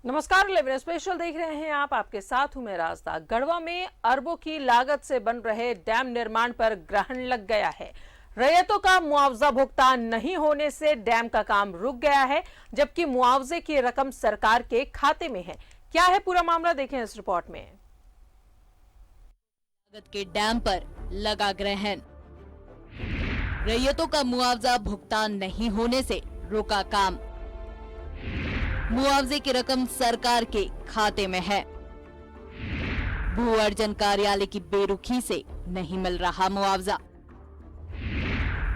नमस्कार, 11 स्पेशल देख रहे हैं आप। आपके साथ हूं मैं रास्ता। गढ़वा में अरबों की लागत से बन रहे डैम निर्माण पर ग्रहण लग गया है। रैयतों का मुआवजा भुगतान नहीं होने से डैम का काम रुक गया है, जबकि मुआवजे की रकम सरकार के खाते में है। क्या है पूरा मामला, देखें इस रिपोर्ट में। लागत के डैम पर लगा ग्रहण। रैयतों का मुआवजा भुगतान नहीं होने से रुका काम। मुआवजे की रकम सरकार के खाते में है। भू अर्जन कार्यालय की बेरुखी से नहीं मिल रहा मुआवजा।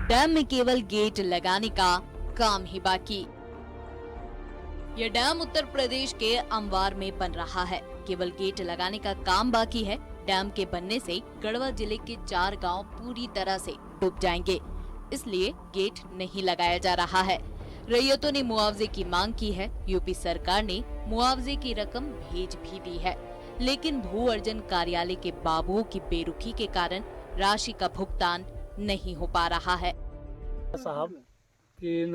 डैम में केवल गेट लगाने का काम ही बाकी। यह डैम उत्तर प्रदेश के अमवार में बन रहा है। केवल गेट लगाने का काम बाकी है। डैम के बनने से गढ़वा जिले के 4 गांव पूरी तरह से डूब जाएंगे, इसलिए गेट नहीं लगाया जा रहा है। रैयतों ने मुआवजे की मांग की है। यूपी सरकार ने मुआवजे की रकम भेज भी दी है, लेकिन भू अर्जन कार्यालय के बाबुओं की बेरुखी के कारण राशि का भुगतान नहीं हो पा रहा है। साहब कि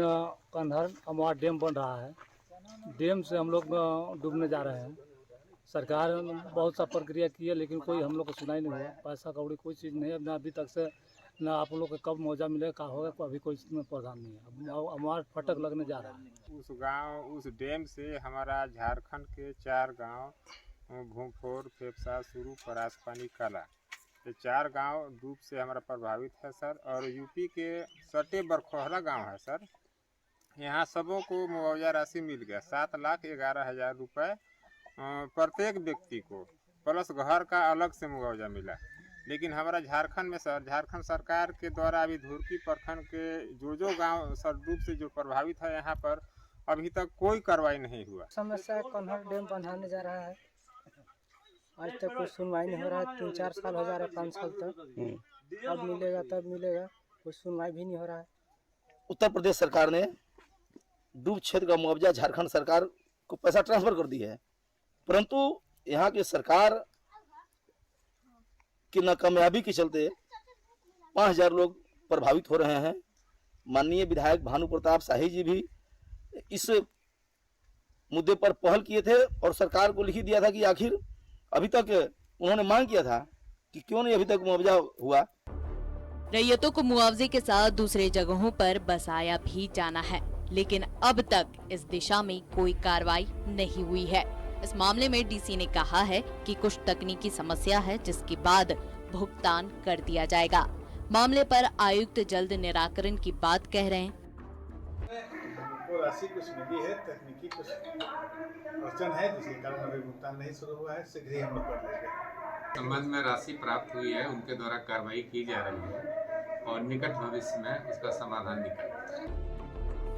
कंधार अमवार डैम बन रहा है। डैम से हम लोग डूबने जा रहे हैं। सरकार बहुत सा प्रक्रिया की है, लेकिन कोई हम लोग को सुनाई नहीं हुआ। पैसा कौड़ी कोई चीज़ नहीं है। ना अभी तक से ना आप लोग को कब मुआवजा मिलेगा, क्या होगा, अभी कोई इसमें प्रावधान नहीं है। अब अमवार फटक लगने जा रहा है। उस गांव उस डैम से हमारा झारखंड के 4 गांव भूमफोर, फेफसा, सुरू, परास पानी, कला, ये 4 गांव डूब से हमारा प्रभावित है सर। और यूपी के सटे बरखोहरा गांव है सर। यहाँ सबों को मुआवजा राशि मिल गया। 7,11,000 रुपये प्रत्येक व्यक्ति को, प्लस घर का अलग से मुआवजा मिला। लेकिन हमारा झारखंड में सर, झारखंड सरकार के द्वारा अभी धुरकी प्रखंड के जो गांव सरडूब से जो प्रभावित है, यहाँ पर अभी तक कोई कार्रवाई नहीं हुआ। समस्या कंधार डैम बनाने जा रहा है। आज तक कोई सुनवाई नहीं हो रहा है। 3-4 साल हो जा रहा है, 5 साल तक। अब मिलेगा तब मिलेगा, कोई सुनवाई भी नहीं हो रहा है। उत्तर प्रदेश सरकार ने डूब क्षेत्र का मुआवजा झारखंड सरकार को पैसा ट्रांसफर कर दी है, परंतु यहाँ की सरकार की नाकामयाबी के चलते 5,000 लोग प्रभावित हो रहे हैं। माननीय विधायक भानु प्रताप शाही जी भी इस मुद्दे पर पहल किए थे और सरकार को लिख दिया था कि आखिर अभी तक उन्होंने मांग किया था कि क्यों नहीं अभी तक मुआवजा हुआ। रैयतों को मुआवजे के साथ दूसरे जगहों पर बसाया भी जाना है, लेकिन अब तक इस दिशा में कोई कार्रवाई नहीं हुई है। इस मामले में डीसी ने कहा है कि कुछ तकनीकी समस्या है, जिसके बाद भुगतान कर दिया जाएगा। मामले पर आयुक्त जल्द निराकरण की बात कह रहे हैं। वो राशि कुछ मिली है, तकनीकी कुछ अड़चन है, जिसके कारण अभी भुगतान नहीं शुरू हुआ है। शीघ्र ही हम लोग कर लेंगे। संबंध में राशि प्राप्त हुई है, उनके द्वारा कार्रवाई की जा रही है और निकट भविष्य में उसका समाधान निकलेगा।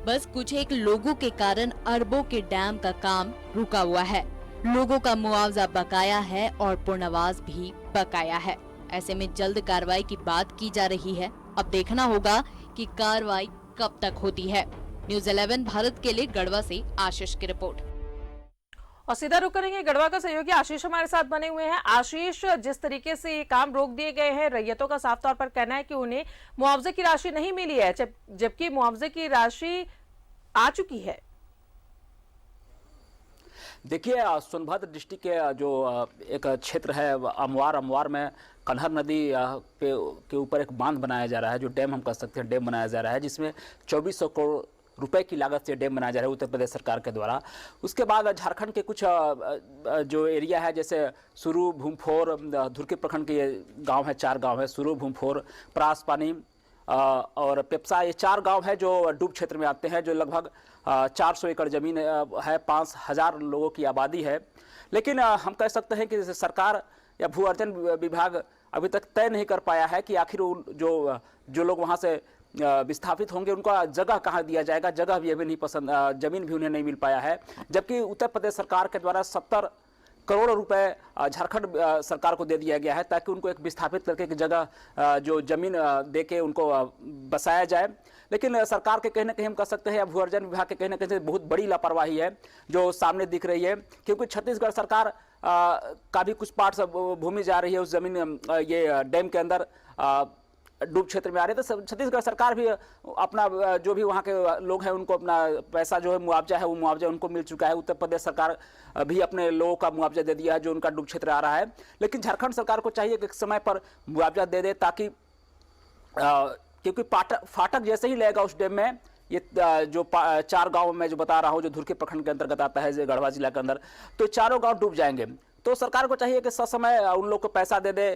बस कुछ एक लोगों के कारण अरबों के डैम का काम रुका हुआ है। लोगों का मुआवजा बकाया है और पुनर्वास भी बकाया है। ऐसे में जल्द कार्रवाई की बात की जा रही है। अब देखना होगा कि कार्रवाई कब तक होती है। न्यूज़ 11 भारत के लिए गढ़वा से आशीष की रिपोर्ट। और सीधा रुक करेंगे, गढ़वा का सहयोगी आशीष हमारे साथ बने हुए हैं। आशीष, जिस तरीके से ये काम रोक दिए गए हैं, रैयतों का साफ तौर पर कहना है कि उन्हें मुआवजे की राशि नहीं मिली है, जबकि मुआवजे की राशि आ चुकी है। देखिए, सोनभद्र डिस्ट्रिक्ट के जो एक क्षेत्र है अमवार में कन्हर नदी के ऊपर एक बांध बनाया जा रहा है, जो डैम हम कह सकते हैं, डैम बनाया जा रहा है, जिसमें 2400 करोड़ रुपए की लागत से डैम बनाया जा रहा है उत्तर प्रदेश सरकार के द्वारा। उसके बाद झारखंड के कुछ जो एरिया है, जैसे सुरू, भूमफोर, धुरकी प्रखंड के गांव है, 4 गांव है, सुरू, भूमफोर, परास पानी और पेप्सा, ये 4 गांव है जो डूब क्षेत्र में आते हैं, जो लगभग 400 एकड़ जमीन है, 5,000 लोगों की आबादी है। लेकिन हम कह सकते हैं कि सरकार या भू अर्जन विभाग अभी तक तय नहीं कर पाया है कि आखिर जो लोग वहाँ से विस्थापित होंगे उनका जगह कहाँ दिया जाएगा। जगह भी अभी नहीं पसंद, जमीन भी उन्हें नहीं मिल पाया है। जबकि उत्तर प्रदेश सरकार के द्वारा 70 करोड़ रुपए झारखंड सरकार को दे दिया गया है, ताकि उनको एक विस्थापित करके एक जगह जो जमीन दे के उनको बसाया जाए। लेकिन सरकार के कहीं ना कहीं हम कह सकते हैं, या भू अर्जन विभाग के कहीं ना कहीं बहुत बड़ी लापरवाही है जो सामने दिख रही है, क्योंकि छत्तीसगढ़ सरकार का भी कुछ पार्ट भूमि जा रही है उस जमीन, ये डैम के अंदर डूब क्षेत्र में आ रहे थे। छत्तीसगढ़ सरकार भी अपना जो भी वहाँ के लोग हैं उनको अपना पैसा जो है मुआवजा है वो मुआवजा उनको मिल चुका है। उत्तर प्रदेश सरकार भी अपने लोगों का मुआवजा दे दिया है जो उनका डूब क्षेत्र आ रहा है। लेकिन झारखंड सरकार को चाहिए कि समय पर मुआवजा दे दे, ताकि क्योंकि फाटक जैसे ही लगेगा उस डैम में, ये जो 4 गांव में जो बता रहा हूँ जो धुरकी प्रखंड के अंतर्गत आता है गढ़वा जिला के अंदर, तो चारों गांव डूब जाएंगे। तो सरकार को चाहिए कि ससमय उन लोग को पैसा दे दे,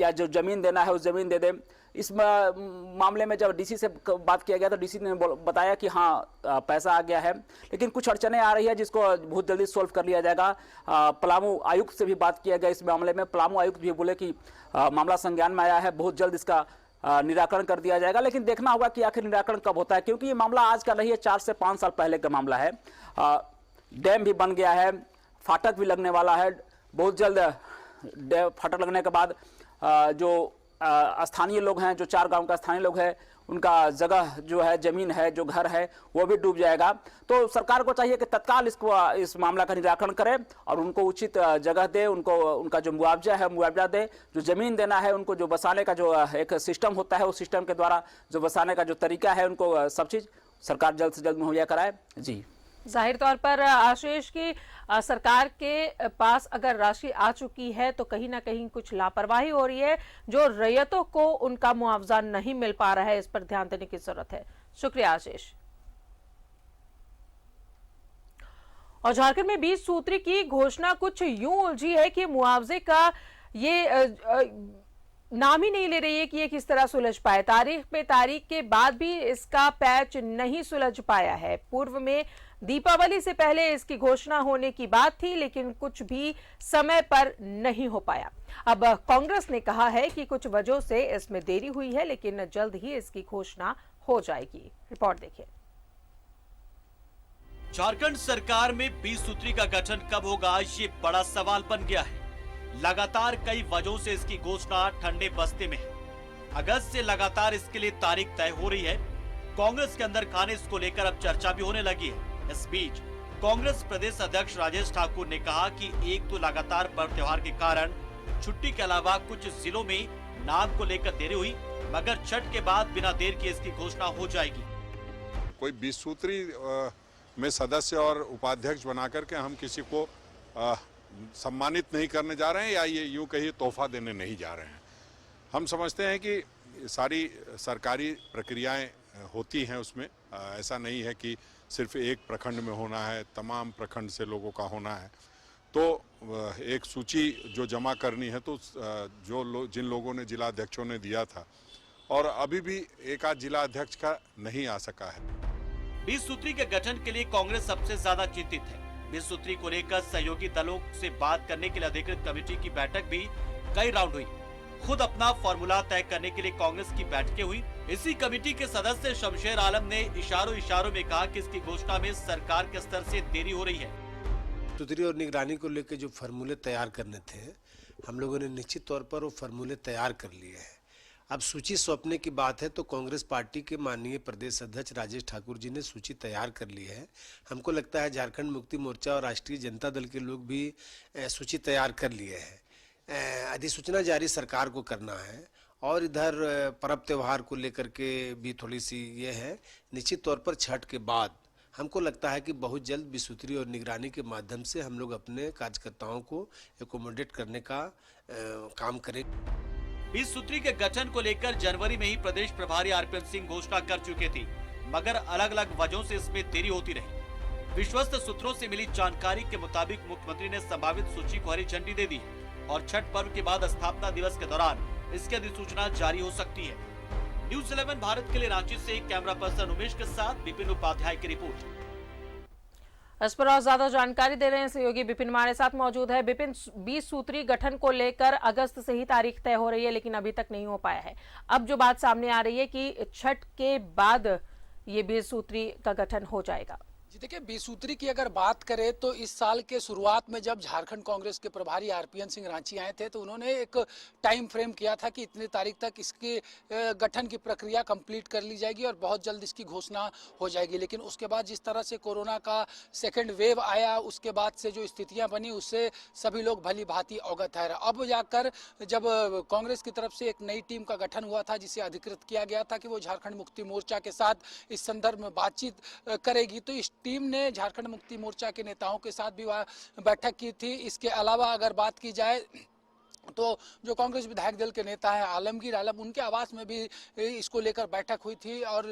या जो जमीन देना है उस जमीन दे दे। इस मामले में जब डीसी से बात किया गया तो डीसी ने बताया कि हाँ पैसा आ गया है, लेकिन कुछ अड़चने आ रही है जिसको बहुत जल्दी सॉल्व कर लिया जाएगा। पलामू आयुक्त से भी बात किया गया इस मामले में। पलामू आयुक्त भी बोले कि मामला संज्ञान में आया है, बहुत जल्द इसका निराकरण कर दिया जाएगा। लेकिन देखना होगा कि आखिर निराकरण कब होता है, क्योंकि ये मामला आज का नहीं है, 4 से 5 साल पहले का मामला है। डैम भी बन गया है, फाटक भी लगने वाला है। बहुत जल्द फाटक लगने के बाद जो स्थानीय लोग हैं, जो 4 गांव का स्थानीय लोग हैं, उनका जगह जो है, जमीन है, जो घर है, वो भी डूब जाएगा। तो सरकार को चाहिए कि तत्काल इस मामला का निराकरण करे और उनको उचित जगह दे, उनको उनका जो मुआवजा है मुआवजा दे। जो जमीन देना है उनको, जो बसाने का जो एक सिस्टम होता है उस सिस्टम के द्वारा जो बसाने का जो तरीका है उनको सब चीज़ सरकार जल्द से जल्द मुहैया कराए। जी, जाहिर तौर पर आशीष की सरकार के पास अगर राशि आ चुकी है तो कहीं ना कहीं कुछ लापरवाही हो रही है, जो रैयतों को उनका मुआवजा नहीं मिल पा रहा है, इस पर ध्यान देने की जरूरत है। शुक्रिया आशीष। और झारखंड में 20 सूत्री की घोषणा कुछ यूं उलझी है कि मुआवजे का ये नाम ही नहीं ले रही है कि ये किस तरह सुलझ पाए। तारीख पे तारीख के बाद भी इसका पैच नहीं सुलझ पाया है। पूर्व में दीपावली से पहले इसकी घोषणा होने की बात थी, लेकिन कुछ भी समय पर नहीं हो पाया। अब कांग्रेस ने कहा है कि कुछ वजहों से इसमें देरी हुई है, लेकिन जल्द ही इसकी घोषणा हो जाएगी। रिपोर्ट देखिए। झारखंड सरकार में 20 सूत्री का गठन कब होगा, ये बड़ा सवाल बन गया है। लगातार कई वजहों से इसकी घोषणा ठंडे बस्ते में है। अगस्त से लगातार इसके लिए तारीख तय हो रही है। कांग्रेस के अंदर खाने इसको लेकर अब चर्चा भी होने लगी है। इस बीच कांग्रेस प्रदेश अध्यक्ष राजेश ठाकुर ने कहा कि एक तो लगातार पर्व त्योहार के कारण छुट्टी के अलावा कुछ जिलों में नाम को लेकर देरी हुई, मगर छठ के बाद बिना देर के इसकी घोषणा हो जाएगी। कोई 20 सूत्री में सदस्य और उपाध्यक्ष बना करके हम किसी को सम्मानित नहीं करने जा रहे हैं, या ये यूं कहिए तोहफा देने नहीं जा रहे हैं। हम समझते हैं कि सारी सरकारी प्रक्रियाएं होती हैं उसमें, ऐसा नहीं है कि सिर्फ एक प्रखंड में होना है, तमाम प्रखंड से लोगों का होना है। तो एक सूची जो जमा करनी है, तो जिन लोगों ने जिला अध्यक्षों ने दिया था, और अभी भी एक आध जिला अध्यक्ष का नहीं आ सका है। 20 सूत्री के गठन के लिए कांग्रेस सबसे ज्यादा चिंतित है। 20 सूत्री को लेकर सहयोगी दलों से बात करने के लिए अधिकृत कमेटी की बैठक भी कई राउंड हुई। खुद अपना फॉर्मूला तय करने के लिए कांग्रेस की बैठकें हुई। इसी कमेटी के सदस्य शमशेर आलम ने इशारों में कहा कि इसकी घोषणा में सरकार के स्तर से देरी हो रही है। सूत्री और निगरानी को लेकर जो फार्मूले तैयार करने थे, हम लोगों ने निश्चित तौर पर वो फार्मूले तैयार कर लिए हैं। अब सूची सौंपने की बात है तो कांग्रेस पार्टी के माननीय प्रदेश अध्यक्ष राजेश ठाकुर जी ने सूची तैयार कर ली है। हमको लगता है झारखंड मुक्ति मोर्चा और राष्ट्रीय जनता दल के लोग भी सूची तैयार कर लिए हैं। अधिसूचना जारी सरकार को करना है, और इधर पर्व त्योहार को लेकर के भी थोड़ी सी ये है। निश्चित तौर पर छठ के बाद हमको लगता है कि बहुत जल्द 20 सूत्री और निगरानी के माध्यम से हम लोग अपने कार्यकर्ताओं को एकोमोडेट करने का काम करेंगे। 20 सूत्री के गठन को लेकर जनवरी में ही प्रदेश प्रभारी आरपीएन सिंह घोषणा कर चुके थे, मगर अलग अलग वजहों से इसमें देरी होती रही। विश्वस्त सूत्रों से मिली जानकारी के मुताबिक मुख्यमंत्री ने संभावित सूची को हरी झंडी दे दी और छठ पर्व के बाद स्थापना दिवस के दौरान इसकी अधिसूचना जारी हो सकती है। न्यूज़ 11 भारत के लिए रांची से कैमरा पर्सन उमेश के साथ विपिन उपाध्याय की रिपोर्ट। इस पर और ज्यादा जानकारी दे रहे हैं सहयोगी विपिन हमारे साथ मौजूद है। विपिन, 20 सूत्री गठन को लेकर अगस्त से ही तारीख तय हो रही है, लेकिन अभी तक नहीं हो पाया है। अब जो बात सामने आ रही है कि छठ के बाद ये 20 सूत्री का गठन हो जाएगा। जी देखिए, 20 सूत्री की अगर बात करें तो इस साल के शुरुआत में जब झारखंड कांग्रेस के प्रभारी आरपीएन सिंह रांची आए थे तो उन्होंने एक टाइम फ्रेम किया था कि इतनी तारीख तक इसके गठन की प्रक्रिया कंप्लीट कर ली जाएगी और बहुत जल्द इसकी घोषणा हो जाएगी। लेकिन उसके बाद जिस तरह से कोरोना का सेकेंड वेव आया, उसके बाद से जो स्थितियां बनी उससे सभी लोग भली भांति अवगत है। अब जाकर जब कांग्रेस की तरफ से एक नई टीम का गठन हुआ था जिसे अधिकृत किया गया था कि वो झारखंड मुक्ति मोर्चा के साथ इस संदर्भ में बातचीत करेगी, तो इस टीम ने झारखंड मुक्ति मोर्चा के नेताओं के साथ भी बैठक की थी। इसके अलावा अगर बात की जाए तो जो कांग्रेस विधायक दल के नेता हैं आलमगीर आलम, उनके आवास में भी इसको लेकर बैठक हुई थी और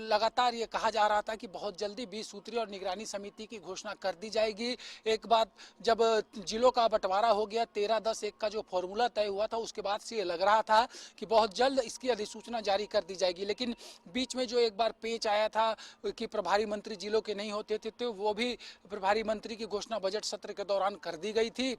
लगातार ये कहा जा रहा था कि बहुत जल्दी 20 सूत्री और निगरानी समिति की घोषणा कर दी जाएगी। एक बात जब जिलों का बंटवारा हो गया, 13-10-1 का जो फॉर्मूला तय हुआ था, उसके बाद से ये लग रहा था कि बहुत जल्द इसकी अधिसूचना जारी कर दी जाएगी। लेकिन बीच में जो एक बार पेच आया था कि प्रभारी मंत्री जिलों के नहीं होते थे, तो वो भी प्रभारी मंत्री की घोषणा बजट सत्र के दौरान कर दी गई थी।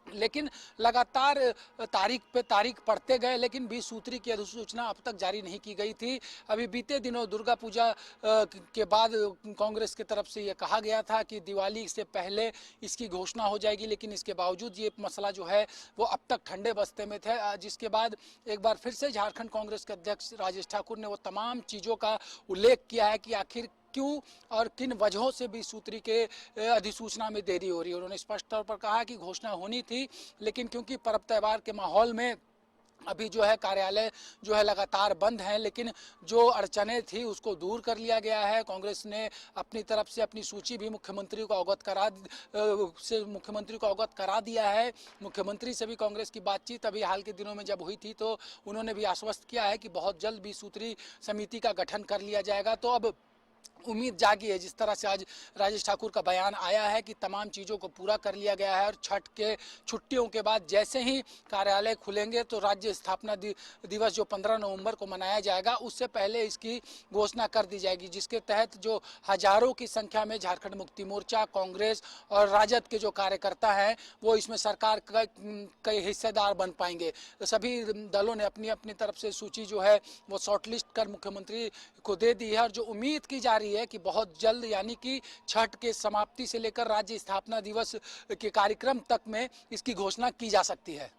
लेकिन लगातार तारीख पे तारीख पड़ते गए, लेकिन 20 सूत्री की अधिसूचना अब तक जारी नहीं की गई थी। अभी बीते दिनों दुर्गा पूजा के बाद कांग्रेस की तरफ से ये कहा गया था कि दिवाली से पहले इसकी घोषणा हो जाएगी, लेकिन इसके बावजूद ये मसला जो है वो अब तक ठंडे बस्ते में थे। जिसके बाद एक बार फिर से झारखंड कांग्रेस के अध्यक्ष राजेश ठाकुर ने वो तमाम चीज़ों का उल्लेख किया है कि आखिर क्यों और किन वजहों से 20 सूत्री के अधिसूचना में देरी हो रही है। उन्होंने स्पष्ट तौर पर कहा कि घोषणा होनी थी, लेकिन क्योंकि पर्व त्यौहार के माहौल में अभी जो है कार्यालय जो है लगातार बंद हैं, लेकिन जो अड़चने थी उसको दूर कर लिया गया है। कांग्रेस ने अपनी तरफ से अपनी सूची भी मुख्यमंत्री को अवगत करा दिया है। मुख्यमंत्री से भी कांग्रेस की बातचीत अभी हाल के दिनों में जब हुई थी तो उन्होंने भी आश्वस्त किया है कि बहुत जल्द 20 सूत्री समिति का गठन कर लिया जाएगा। तो अब उम्मीद जागी है, जिस तरह से आज राजेश ठाकुर का बयान आया है कि तमाम चीज़ों को पूरा कर लिया गया है और छठ के छुट्टियों के बाद जैसे ही कार्यालय खुलेंगे तो राज्य स्थापना दिवस जो 15 नवंबर को मनाया जाएगा, उससे पहले इसकी घोषणा कर दी जाएगी, जिसके तहत जो हजारों की संख्या में झारखंड मुक्ति मोर्चा, कांग्रेस और राजद के जो कार्यकर्ता हैं वो इसमें सरकार के हिस्सेदार बन पाएंगे। सभी दलों ने अपनी अपनी तरफ से सूची जो है वो शॉर्टलिस्ट कर मुख्यमंत्री को दे दी है और जो उम्मीद की जा रही है कि बहुत जल्द, यानी कि छठ के समाप्ति से लेकर राज्य स्थापना दिवस के कार्यक्रम तक में इसकी घोषणा की जा सकती है।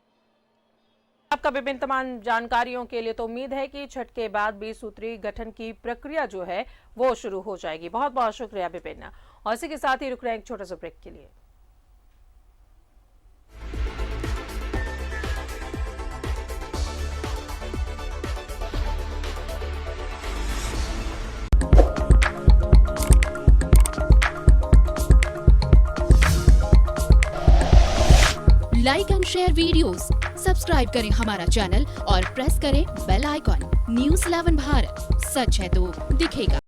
आपका विभिन्न तमाम जानकारियों के लिए तो उम्मीद है कि छठ के बाद 20 सूत्री गठन की प्रक्रिया जो है वो शुरू हो जाएगी। बहुत बहुत शुक्रिया विपिन। और इसी के साथ ही रुक रहे हैं एक छोटे से ब्रेक के लिए। Like and share videos, subscribe करें हमारा चैनल और प्रेस करें बेल आइकॉन। न्यूज़ 11 भारत, सच है तो दिखेगा।